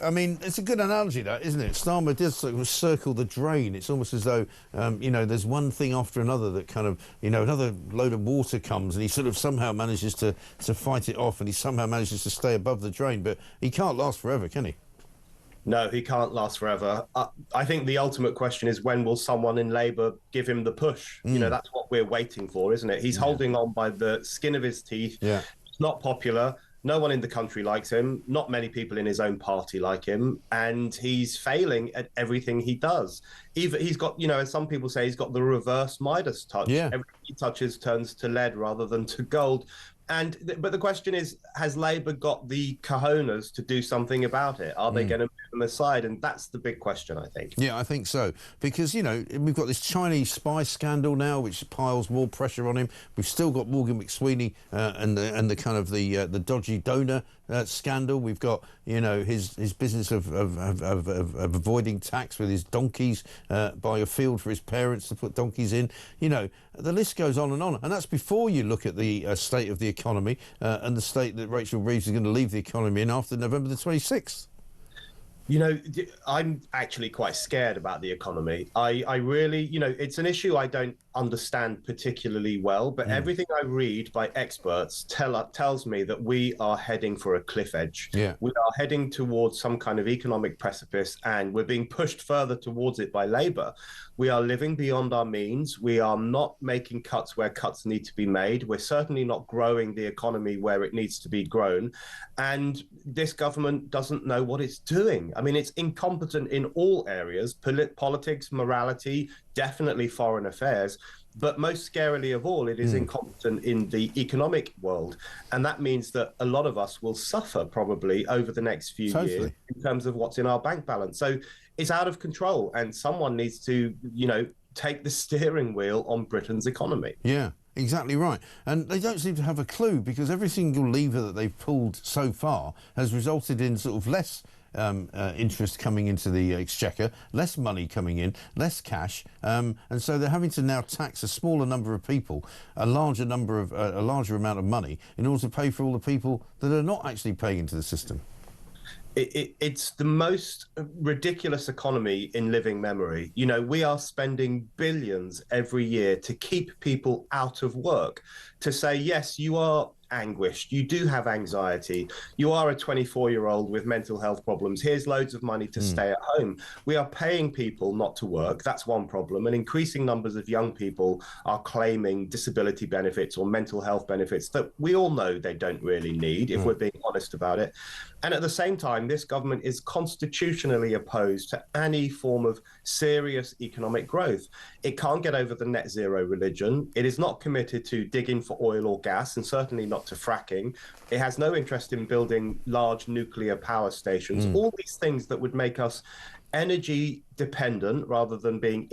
I mean, it's a good analogy, that, isn't it? Starmer does sort of circle the drain. It's almost as though, there's one thing after another that kind of, another load of water comes and he sort of somehow manages to fight it off, and he somehow manages to stay above the drain. But he can't last forever, can he? No, he can't last forever. I think the ultimate question is, when will someone in Labour give him the push? That's what we're waiting for, isn't it? He's holding on by the skin of his teeth. Yeah. It's not popular. No one in the country likes him. Not many people in his own party like him. And he's failing at everything he does. Even he's got, as some people say, he's got the reverse Midas touch. Yeah. Everything he touches turns to lead rather than to gold. But the question is, has Labour got the cojones to do something about it? Are they going to move them aside? And that's the big question, I think. Yeah, I think so. Because, we've got this Chinese spy scandal now, which piles more pressure on him. We've still got Morgan McSweeney and the kind of the dodgy donor scandal. We've got, his business of avoiding tax with his donkeys, buy a field for his parents to put donkeys in. The list goes on. And that's before you look at the state of the economy and the state that Rachel Reeves is going to leave the economy in after November the 26th. I'm actually quite scared about the economy. I really, it's an issue I don't understand particularly well, but everything I read by experts tells me that we are heading for a cliff edge. Yeah. We are heading towards some kind of economic precipice, and we're being pushed further towards it by Labour. We are living beyond our means. We are not making cuts where cuts need to be made. We're certainly not growing the economy where it needs to be grown. And this government doesn't know what it's doing. I mean, it's incompetent in all areas: politics, morality, definitely foreign affairs. But most scarily of all, it is incompetent in the economic world. And that means that a lot of us will suffer probably over the next few years in terms of what's in our bank balance. So it's out of control, and someone needs to, take the steering wheel on Britain's economy. Yeah. Exactly right. And they don't seem to have a clue, because every single lever that they've pulled so far has resulted in sort of less interest coming into the exchequer, less money coming in, less cash, and so they're having to now tax a smaller number of people, a larger amount of money, in order to pay for all the people that are not actually paying into the system. It's the most ridiculous economy in living memory. We are spending billions every year to keep people out of work, to say, yes, you are anguished, you do have anxiety, you are a 24-year-old with mental health problems, here's loads of money to stay at home. We are paying people not to work. That's one problem. And increasing numbers of young people are claiming disability benefits or mental health benefits that we all know they don't really need, if we're being honest about it. And at the same time, this government is constitutionally opposed to any form of serious economic growth. It can't get over the net zero religion. It is not committed to digging for oil or gas, and certainly not to fracking. It has no interest in building large nuclear power stations. All these things that would make us energy dependent rather than being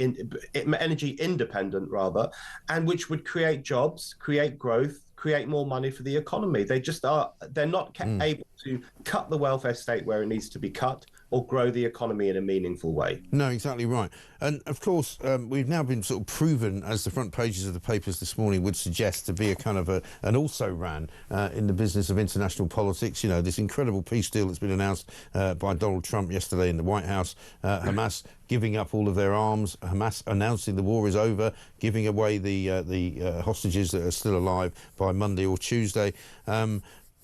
energy independent, rather, and which would create jobs, create growth, create more money for the economy. They're not able to cut the welfare state where it needs to be cut, or grow the economy in a meaningful way. No, exactly right. And of course, we've now been sort of proven, as the front pages of the papers this morning would suggest, to be a kind of an also-ran in the business of international politics. This incredible peace deal that's been announced by Donald Trump yesterday in the White House, Hamas giving up all of their arms, Hamas announcing the war is over, giving away the hostages that are still alive by Monday or Tuesday.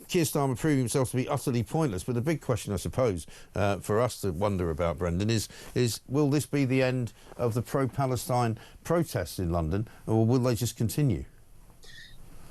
Keir Starmer proving himself to be utterly pointless. But the big question, I suppose, for us to wonder about, Brendan, is will this be the end of the pro-Palestine protests in London, or will they just continue?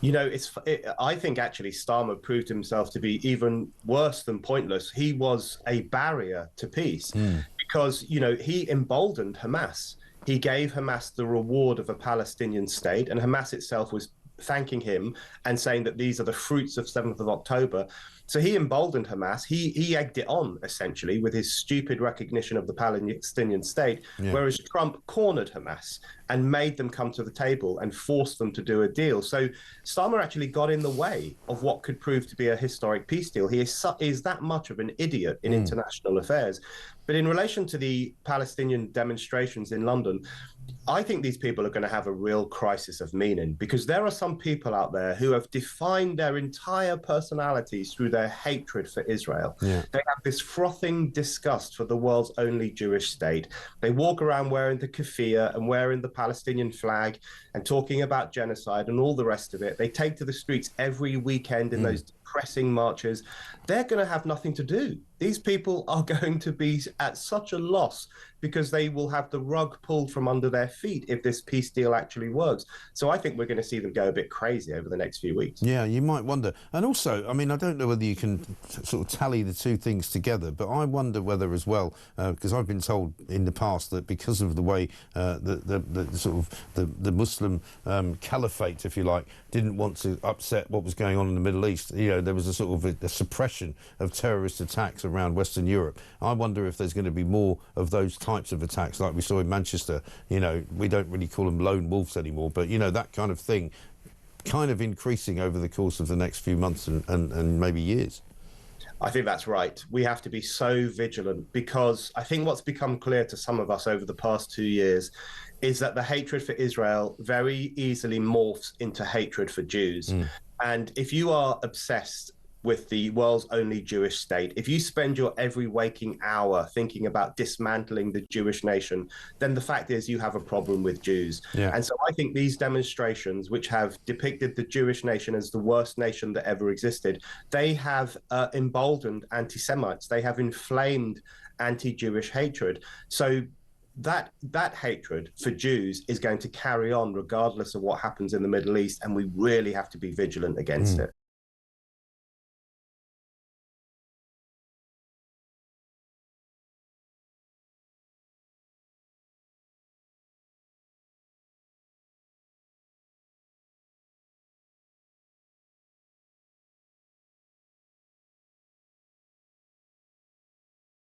I think actually Starmer proved himself to be even worse than pointless. He was a barrier to peace because, he emboldened Hamas. He gave Hamas the reward of a Palestinian state, and Hamas itself was thanking him and saying that these are the fruits of 7th of October. So he emboldened Hamas. He egged it on, essentially, with his stupid recognition of the Palestinian state, whereas Trump cornered Hamas and made them come to the table and forced them to do a deal. So Starmer actually got in the way of what could prove to be a historic peace deal. He is that much of an idiot in international affairs. But in relation to the Palestinian demonstrations in London, I think these people are going to have a real crisis of meaning, because there are some people out there who have defined their entire personalities through their hatred for Israel. Yeah. They have this frothing disgust for the world's only Jewish state. They walk around wearing the keffiyeh and wearing the Palestinian flag and talking about genocide and all the rest of it. They take to the streets every weekend in those depressing marches. They're going to have nothing to do. These people are going to be at such a loss because they will have the rug pulled from under their feet if this peace deal actually works. So I think we're going to see them go a bit crazy over the next few weeks. Yeah, you might wonder. And also, I mean, I don't know whether you can sort of tally the two things together, but I wonder whether as well, because I've been told in the past that because of the way the sort of the Muslim caliphate, if you like, didn't want to upset what was going on in the Middle East, you know, there was a sort of a suppression of terrorist attacks around Western Europe. I wonder if there's going to be more of those types of attacks like we saw in Manchester. You know, we don't really call them lone wolves anymore, but, you know, that kind of thing kind of increasing over the course of the next few months and maybe years. I think that's right. We have to be so vigilant because I think what's become clear to some of us over the past 2 years is that the hatred for Israel very easily morphs into hatred for Jews. And if you are obsessed with the world's only Jewish state, if you spend your every waking hour thinking about dismantling the Jewish nation, then the fact is you have a problem with Jews. Yeah. And so I think these demonstrations, which have depicted the Jewish nation as the worst nation that ever existed, they have emboldened anti-Semites. They have inflamed anti-Jewish hatred. So that hatred for Jews is going to carry on regardless of what happens in the Middle East, and we really have to be vigilant against it.